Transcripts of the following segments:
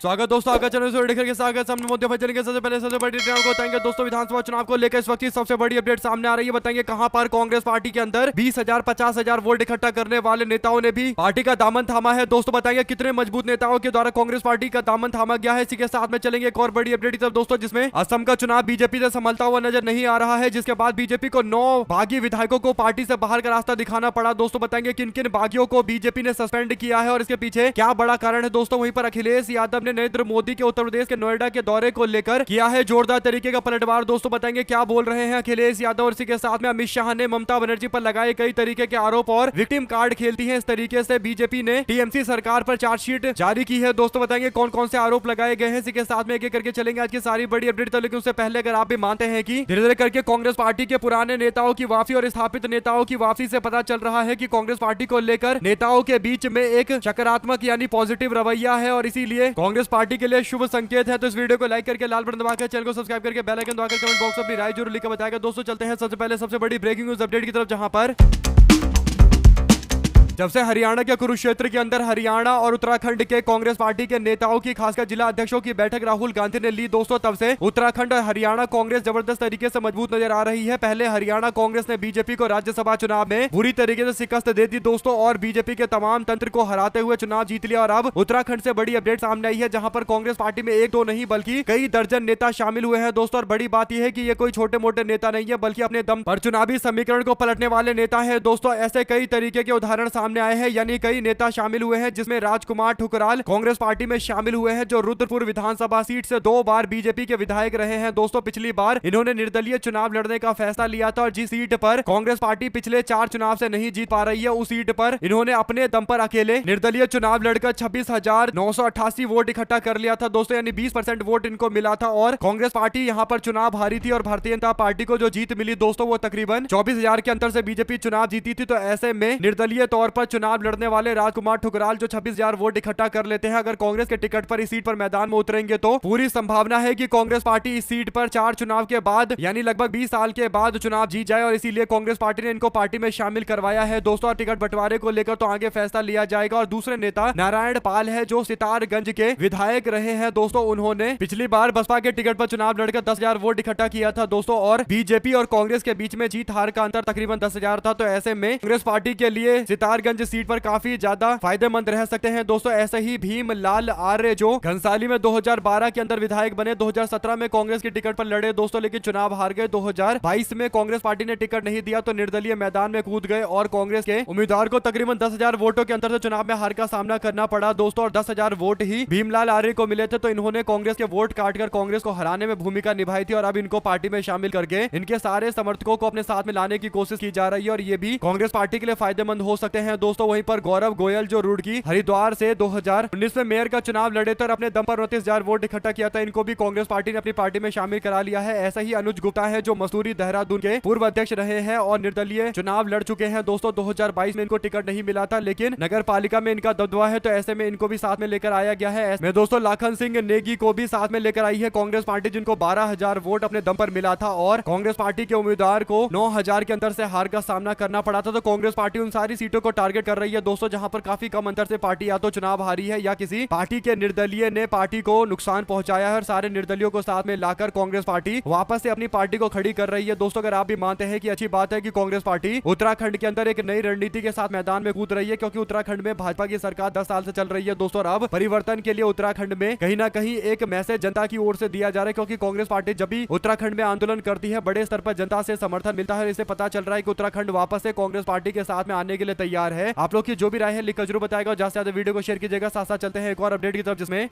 स्वागत दोस्तों, आगे चैनल से के स्वागत। सामने मुद्दे पर चलेंगे। सबसे पहले सबसे बड़ी डिटेल को बताएंगे दोस्तों, विधानसभा चुनाव को लेकर इस वक्त की सबसे बड़ी अपडेट सामने आ रही है। बताएंगे कहां पर कांग्रेस पार्टी के अंदर 20,000 50,000 वोट इकट्ठा करने वाले नेताओं ने भी पार्टी का दामन थामा है। दोस्तों बताएंगे कितने मजबूत नेताओं के द्वारा कांग्रेस पार्टी का दामन थामा गया है। इसी के साथ में चलेंगे एक और बड़ी अपडेट की तरफ दोस्तों, जिसमें असम का चुनाव बीजेपी से संभलता हुआ नजर नहीं आ रहा है, जिसके बाद बीजेपी को 9 बागी विधायकों को पार्टी से बाहर का रास्ता दिखाना पड़ा। दोस्तों बताएंगे किन किन बागियों को बीजेपी ने सस्पेंड किया है और इसके पीछे क्या बड़ा कारण है। दोस्तों वहीं पर अखिलेश यादव ने नरेंद्र मोदी के उत्तर प्रदेश के नोएडा के दौरे को लेकर किया है जोरदार तरीके का पलटवार। दोस्तों बताएंगे क्या बोल रहे हैं अखिलेश यादव और इसी के साथ में अमित शाह ने ममता बनर्जी पर लगाए कई तरीके के आरोप और विक्टिम कार्ड खेलती है। इस तरीके से बीजेपी ने टीएमसी सरकार पर चार्जशीट जारी की है। दोस्तों बताएंगे कौन कौन से आरोप लगाए गए हैं। इसी के साथ में एक एक करके चलेंगे आज की सारी बड़ी अपडेट। तो लेकिन उससे पहले अगर आप भी मानते हैं कि धीरे धीरे करके कांग्रेस पार्टी के पुराने नेताओं की वापसी और स्थापित नेताओं की वापसी से पता चल रहा है कि कांग्रेस पार्टी को लेकर नेताओं के बीच में एक सकारात्मक यानी पॉजिटिव रवैया है और इसीलिए कांग्रेस पार्टी के लिए शुभ संकेत है। तो इस वीडियो को लाइक करके लाल बटन दबाकर चैनल को सब्सक्राइब करके बेल आइकन दबाकर कमेंट बॉक्स में अपनी राय जरूर लिखकर बताएगा। दोस्तों चलते हैं सबसे पहले सबसे बड़ी ब्रेकिंग न्यूज अपडेट की तरफ, जहां पर जब से हरियाणा के कुरुक्षेत्र के अंदर हरियाणा और उत्तराखंड के कांग्रेस पार्टी के नेताओं की खासकर जिला अध्यक्षों की बैठक राहुल गांधी ने ली दोस्तों, तब से उत्तराखंड और हरियाणा कांग्रेस जबरदस्त तरीके से मजबूत नजर आ रही है। पहले हरियाणा कांग्रेस ने बीजेपी को राज्यसभा चुनाव में बुरी तरीके से शिकस्त दे दी दोस्तों और बीजेपी के तमाम तंत्र को हराते हुए चुनाव जीत लिया। और अब उत्तराखंड से बड़ी अपडेट सामने आई है, जहां पर कांग्रेस पार्टी में एक दो नहीं बल्कि कई दर्जन नेता शामिल हुए हैं दोस्तों। और बड़ी बात यह है कि ये कोई छोटे मोटे नेता नहीं है, बल्कि अपने दम पर चुनावी समीकरण को पलटने वाले नेता है दोस्तों। ऐसे कई तरीके के उदाहरण सामने आए हैं, यानी कई नेता शामिल हुए हैं, जिसमें राजकुमार ठुकराल कांग्रेस पार्टी में शामिल हुए हैं, जो रुद्रपुर विधानसभा सीट से 2 बार बीजेपी के विधायक रहे हैं दोस्तों। पिछली बार इन्होंने निर्दलीय चुनाव लड़ने का फैसला लिया था और जिस सीट पर कांग्रेस पार्टी पिछले 4 चुनाव से नहीं जीत पा रही है, उस सीट पर इन्होंने अपने दम पर अकेले निर्दलीय चुनाव लड़कर 26,988 वोट इकट्ठा कर लिया था दोस्तों, यानी 20% वोट इनको मिला था। और कांग्रेस पार्टी यहां पर चुनाव हारी थी और भारतीय जनता पार्टी को जो जीत मिली दोस्तों, वो तकरीबन 24,000 के अंतर से बीजेपी चुनाव जीती थी। तो ऐसे में निर्दलीय तौर पर चुनाव लड़ने वाले राजकुमार ठुकराल जो 26,000 वोट इकट्ठा कर लेते हैं, अगर कांग्रेस के टिकट पर इस सीट पर मैदान में उतरेंगे तो पूरी संभावना है कि कांग्रेस पार्टी इस सीट पर 4 चुनाव के बाद यानी लगभग 20 साल के बाद चुनाव जीत जाए। और इसीलिए कांग्रेस पार्टी ने इनको पार्टी में शामिल करवाया है दोस्तों। टिकट बंटवारे को लेकर तो आगे फैसला लिया जाएगा। और दूसरे नेता नारायण पाल है, जो सितारगंज के विधायक रहे हैं दोस्तों। उन्होंने पिछली बार बसपा के टिकट पर चुनाव लड़कर 10,000 वोट इकट्ठा किया था दोस्तों, और बीजेपी और कांग्रेस के बीच में जीत हार का अंतर तकरीबन 10,000 था। तो ऐसे में कांग्रेस पार्टी के लिए सितारगंज सीट पर काफी ज्यादा फायदेमंद रह सकते हैं दोस्तों। ऐसे ही भीमलाल आर्य जो घनसाली में 2012 के अंदर विधायक बने, 2017 में कांग्रेस की टिकट पर लड़े दोस्तों, लेकिन चुनाव हार गए। 2022 में कांग्रेस पार्टी ने टिकट नहीं दिया तो निर्दलीय मैदान में कूद गए और कांग्रेस के उम्मीदवार को तकरीबन 10,000 वोटों के अंतर से चुनाव में हार का सामना करना पड़ा दोस्तों। और 10,000 वोट ही भीमलाल आर्य को मिले थे, तो इन्होंने कांग्रेस के वोट काटकर कांग्रेस को हराने में भूमिका निभाई थी। और अब इनको पार्टी में शामिल करके इनके सारे समर्थकों को अपने साथ में लाने की कोशिश की जा रही है और ये भी कांग्रेस पार्टी के लिए फायदेमंद हो सकते हैं दोस्तों। वहीं पर गौरव गोयल जो रुड़की हरिद्वार से 2019 में मेयर का चुनाव लड़े थे और अपने दम पर 29,000 वोट इकट्ठा किया था, इनको भी कांग्रेस पार्टी ने अपनी पार्टी में शामिल करा लिया है। ऐसा ही अनुज गुप्ता है, जो मसूरी देहरादून के पूर्व अध्यक्ष रहे हैं और निर्दलीय चुनाव लड़ चुके हैं दोस्तों। 2022 में इनको टिकट नहीं मिला था, लेकिन नगर पालिका में इनका दबदबा है, तो ऐसे में इनको भी साथ में लेकर आया गया है। मैं दोस्तों लाखन सिंह नेगी को भी साथ में लेकर आई है कांग्रेस पार्टी, जिनको 12,000 वोट अपने दम पर मिला था और कांग्रेस पार्टी के उम्मीदवार को 9,000 के अंतर से हार का सामना करना पड़ा था। तो कांग्रेस पार्टी उन सारी सीटों को टारगेट कर रही है दोस्तों, जहां पर काफी कम अंतर से पार्टी या तो चुनाव हारी है या किसी पार्टी के निर्दलीय ने पार्टी को नुकसान पहुंचाया है। और सारे निर्दलियों को साथ में लाकर कांग्रेस पार्टी वापस से अपनी पार्टी को खड़ी कर रही है दोस्तों। अगर आप भी मानते हैं कि अच्छी बात है कि कांग्रेस पार्टी उत्तराखंड के अंदर एक नई रणनीति के साथ मैदान में कूद रही है, क्योंकि उत्तराखंड में भाजपा की सरकार 10 साल से चल रही है दोस्तों। और अब परिवर्तन के लिए उत्तराखंड में कहीं ना कहीं एक मैसेज जनता की ओर से दिया जा रहा है, क्योंकि कांग्रेस पार्टी जब भी उत्तराखंड में आंदोलन करती है, बड़े स्तर पर जनता से समर्थन मिलता है। इससे पता चल रहा है कि उत्तराखंड वापस से कांग्रेस पार्टी के साथ में आने के लिए तैयार है। आप लोग की जो भी राय है लिखकर जरूर बताएगा और ज्यादा से ज्यादा वीडियो को शेयर कीजिएगा। साथ साथ चलते हैं एक और अपडेट की तरफ, जिसमें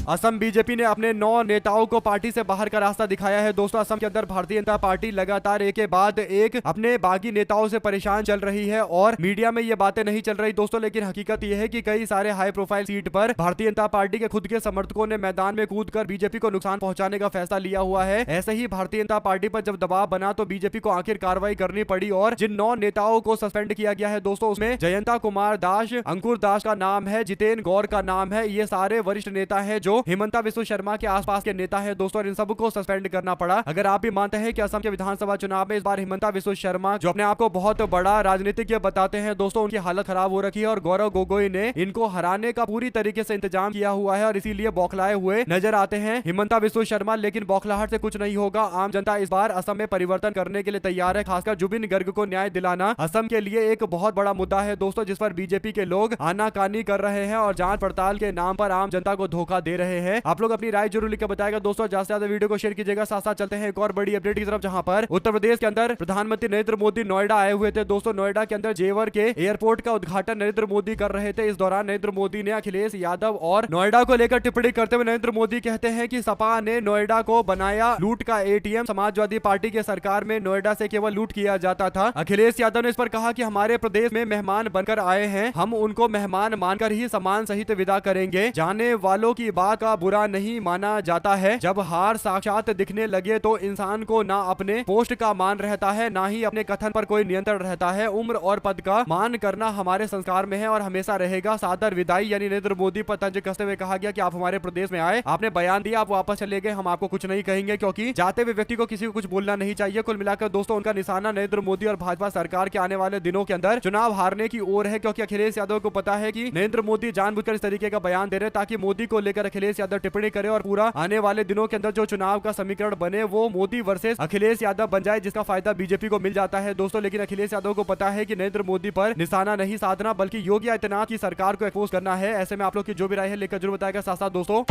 असम बीजेपी ने अपने 9 नेताओं को पार्टी से बाहर का रास्ता दिखाया है दोस्तों। असम के अंदर भारतीय जनता पार्टी लगातार एक के बाद एक अपने बागी नेताओं से परेशान चल रही है और मीडिया में ये बातें नहीं चल रही दोस्तों, लेकिन हकीकत यह है कि कई सारे हाई प्रोफाइल सीट पर भारतीय जनता पार्टी के खुद के समर्थकों ने मैदान में कूदकर बीजेपी को नुकसान पहुंचाने का फैसला लिया हुआ है। ऐसे ही भारतीय जनता पार्टी पर जब दबाव बना तो बीजेपी को आखिर कार्रवाई करनी पड़ी और जिन 9 नेताओं को सस्पेंड किया गया है दोस्तों, उसमें जयंता कुमार दास, अंकुर दास का नाम है, जितेन गौर का नाम है। ये सारे वरिष्ठ नेता है जो जो हिमंता बिस्वा शर्मा के आसपास के नेता है दोस्तों, इन सबको सस्पेंड करना पड़ा। अगर आप भी मानते हैं कि असम के विधानसभा चुनाव में इस बार हिमंता बिस्वा शर्मा जो अपने आप को बहुत बड़ा राजनीतिज्ञ बताते हैं दोस्तों, उनकी हालत खराब हो रखी है और गौरव गोगोई ने इनको हराने का पूरी तरीके से इंतजाम किया हुआ है और इसीलिए बौखलाए हुए नजर आते हैं हिमंता बिस्वा शर्मा। लेकिन बौखलाहट से कुछ नहीं होगा। आम जनता इस बार असम में परिवर्तन करने के लिए तैयार है। खासकर जुबिन गर्ग को न्याय दिलाना असम के लिए एक बहुत बड़ा मुद्दा है दोस्तों, जिस पर बीजेपी के लोग आनाकानी कर रहे हैं और जांच पड़ताल के नाम पर आम जनता को धोखा दे रहे हैं। आप लोग अपनी राय जरूर लिखकर बताएगा दोस्तों। ज्यादा से ज्यादा वीडियो को शेयर कीजिएगा। साथ साथ चलते हैं एक और बड़ी अपडेट की तरफ, जहां पर उत्तर प्रदेश के अंदर प्रधानमंत्री नरेंद्र मोदी नोएडा आए हुए थे दोस्तों। नोएडा के अंदर जेवर के एयरपोर्ट का उद्घाटन नरेंद्र मोदी कर रहे थे। इस दौरान नरेंद्र मोदी ने अखिलेश यादव और नोएडा को लेकर टिप्पणी करते हुए नरेंद्र मोदी कहते हैं कि सपा ने नोएडा को बनाया लूट का एटीएम। समाजवादी पार्टी के सरकार में नोएडा से केवल लूट किया जाता था। अखिलेश यादव ने इस पर कहा कि हमारे प्रदेश में मेहमान बनकर आए हैं, हम उनको मेहमान मानकर ही सम्मान सहित विदा करेंगे। जाने वालों की बात का बुरा नहीं माना जाता है। जब हार साक्षात दिखने लगे तो इंसान को ना अपने पोस्ट का मान रहता है, ना ही अपने कथन पर कोई नियंत्रण रहता है। उम्र और पद का मान करना हमारे संस्कार में है और हमेशा रहेगा। सादर विदाई यानी नरेंद्र मोदी पर तंज कसते हुए कहा गया कि आप हमारे प्रदेश में आए, आपने बयान दिया, आप वापस चले गए, हम आपको कुछ नहीं कहेंगे, क्योंकि जाते हुए व्यक्ति को किसी को कुछ बोलना नहीं चाहिए। कुल मिलाकर दोस्तों उनका निशाना नरेंद्र मोदी और भाजपा सरकार के आने वाले दिनों के अंदर चुनाव हारने की ओर है, क्योंकि अखिलेश यादव को पता है कि नरेंद्र मोदी जानबूझकर इस तरीके का बयान दे रहे हैं ताकि मोदी को लेकर अखिलेश यादव टिप्पणी करे और पूरा आने वाले दिनों के अंदर जो चुनाव का समीकरण बने वो मोदी वर्सेस अखिलेश यादव बन जाए, जिसका फायदा बीजेपी को मिल जाता है दोस्तों। लेकिन अखिलेश यादव को पता है कि नरेंद्र मोदी पर निशाना नहीं साधना बल्कि योगी आदित्यनाथ की सरकार को एक्सपोज करना है। ऐसे में आप लोग की जो भी राय है लेकर जरूर बताएगा। साथ साथ दोस्तों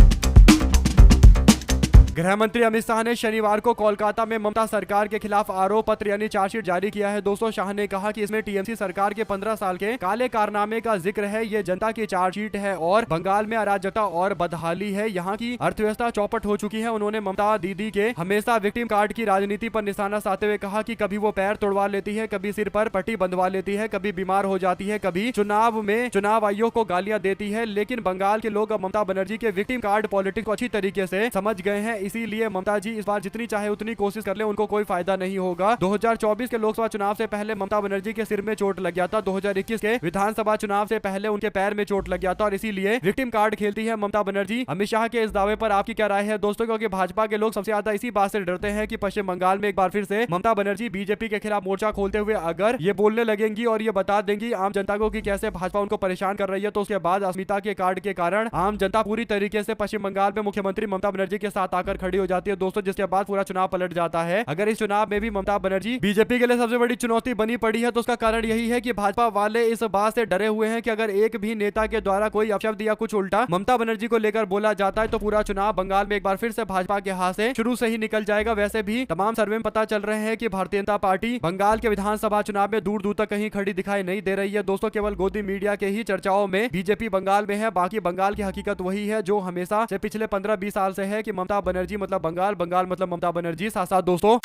गृह मंत्री अमित शाह ने शनिवार को कोलकाता में ममता सरकार के खिलाफ आरोप पत्र यानी चार्जशीट जारी किया है दोस्तों। शाह ने कहा कि इसमें टीएमसी सरकार के 15 साल के काले कारनामे का जिक्र है। ये जनता की चार्जशीट है और बंगाल में अराजकता और बदहाली है। यहाँ की अर्थव्यवस्था चौपट हो चुकी है। उन्होंने ममता दीदी के हमेशा विक्टिम कार्ड की राजनीति पर निशाना साधते हुए कहा कि कभी वो पैर तोड़वा लेती है, कभी सिर पर पट्टी बंधवा लेती है, कभी बीमार हो जाती है, कभी चुनाव में चुनाव आयोग को गालियां देती है। लेकिन बंगाल के लोग अब ममता बनर्जी के विक्टिम कार्ड पॉलिटिक्स को अच्छी तरीके से समझ गए हैं। इसीलिए ममता जी इस बार जितनी चाहे उतनी कोशिश कर ले, उनको कोई फायदा नहीं होगा। 2024 के लोकसभा चुनाव से पहले ममता बनर्जी के सिर में चोट लग गया था। 2021 के विधानसभा चुनाव से पहले उनके पैर में चोट लग गया था और इसीलिए विक्टिम कार्ड खेलती है ममता बनर्जी। अमित शाह के इस दावे पर आपकी क्या राय है दोस्तों? क्योंकि भाजपा के लोग सबसे ज्यादा इसी बात से डरते हैं कि पश्चिम बंगाल में एक बार फिर से ममता बनर्जी बीजेपी के खिलाफ मोर्चा खोलते हुए अगर ये बोलने लगेंगी और ये बता देंगी आम जनता को कि कैसे भाजपा उनको परेशान कर रही है, तो उसके बाद अस्मिता के कार्ड के कारण आम जनता पूरी तरीके से पश्चिम बंगाल में मुख्यमंत्री ममता बनर्जी के साथ आकर खड़ी हो जाती है दोस्तों, जिसके बाद पूरा चुनाव पलट जाता है। अगर इस चुनाव में भी ममता बनर्जी बीजेपी के लिए सबसे बड़ी चुनौती बनी पड़ी है तो उसका कारण यही है कि भाजपा वाले इस बात से डरे हुए हैं कि अगर एक भी नेता के द्वारा कोई अपशब्द या कुछ उल्टा ममता बनर्जी को लेकर बोला जाता है तो पूरा चुनाव बंगाल में एक बार फिर से भाजपा के हाथ से शुरू से ही निकल जाएगा। वैसे भी तमाम सर्वे में पता चल रहे हैं कि भारतीय जनता पार्टी बंगाल के विधानसभा चुनाव में दूर दूर तक कहीं खड़ी दिखाई नहीं दे रही है दोस्तों। केवल गोदी मीडिया के ही चर्चाओं में बीजेपी बंगाल में है, बाकी बंगाल की हकीकत वही है जो हमेशा से पिछले 15-20 साल से है कि ममता बनर्जी मतलब बंगाल, बंगाल मतलब ममता बनर्जी। साथ साथ दोस्तों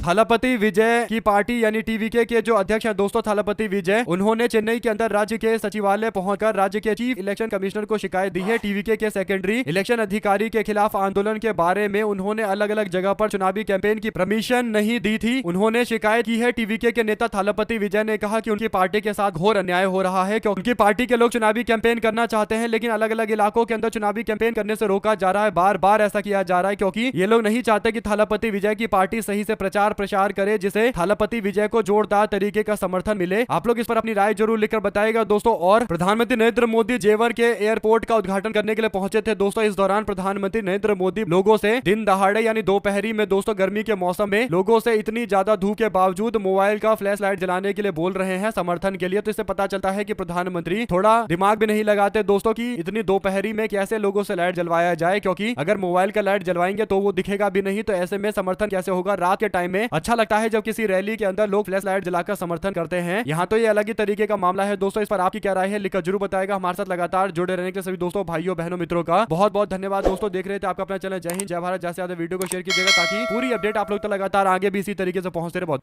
थलपति विजय की पार्टी यानी टीवीके के जो अध्यक्ष है दोस्तों थलपति विजय, उन्होंने चेन्नई के अंदर राज्य के सचिवालय पहुंचकर राज्य के चीफ इलेक्शन कमिश्नर को शिकायत दी है। टीवीके के सेकेंडरी इलेक्शन अधिकारी के खिलाफ आंदोलन के बारे में उन्होंने अलग अलग जगह पर चुनावी कैंपेन की परमिशन नहीं दी थी। उन्होंने शिकायत की है। टीवीके के नेता थलपति विजय ने कहा कि उनकी पार्टी के साथ घोर अन्याय हो रहा है क्योंकि उनकी पार्टी के लोग चुनावी कैंपेन करना चाहते हैं लेकिन अलग अलग इलाकों के अंदर चुनावी कैंपेन करने से रोका जा रहा है। बार बार ऐसा किया जा रहा है क्योंकि ये लोग नहीं चाहते कि थलपति विजय की पार्टी सही से प्रचार प्रसार करे जिसे थलपति विजय को जोरदार तरीके का समर्थन मिले। आप लोग इस पर अपनी राय जरूर लिखकर बताइएगा दोस्तों। और प्रधानमंत्री नरेंद्र मोदी जेवर के एयरपोर्ट का उद्घाटन करने के लिए पहुंचे थे दोस्तों। इस दौरान प्रधानमंत्री नरेंद्र मोदी लोगों से दिन दहाड़े यानी दोपहरी में दोस्तों गर्मी के मौसम में लोगों से इतनी ज्यादा धूप के बावजूद मोबाइल का फ्लैश लाइट जलाने के लिए बोल रहे हैं समर्थन के लिए। तो इससे पता चलता है कि प्रधानमंत्री थोड़ा दिमाग भी नहीं लगाते दोस्तों की इतनी दोपहरी में कैसे लोगों से लाइट जलवाया जाए, क्योंकि अगर मोबाइल का लाइट जलवाएंगे तो वो दिखेगा भी नहीं, तो ऐसे में समर्थन कैसे होगा। रात के टाइम में अच्छा लगता है जब किसी रैली के अंदर लोग फ्लैश लाइट जलाकर समर्थन करते हैं। यहाँ तो ये अलग ही तरीके का मामला है दोस्तों। इस पर आपकी क्या राय है लिखकर जरूर बताएगा। हमारे साथ लगातार जुड़े रहने के सभी दोस्तों भाइयों बहनों मित्रों का बहुत बहुत धन्यवाद दोस्तों। देख रहे थे आपका अपना चैनल जय हिंद जय भारत। ज्यादा से ज्यादा वीडियो को शेयर कीजिएगा ताकि पूरी अपडेट आप लोग तो लगातार आगे भी इसी तरीके से पहुंचते रहे। बहुत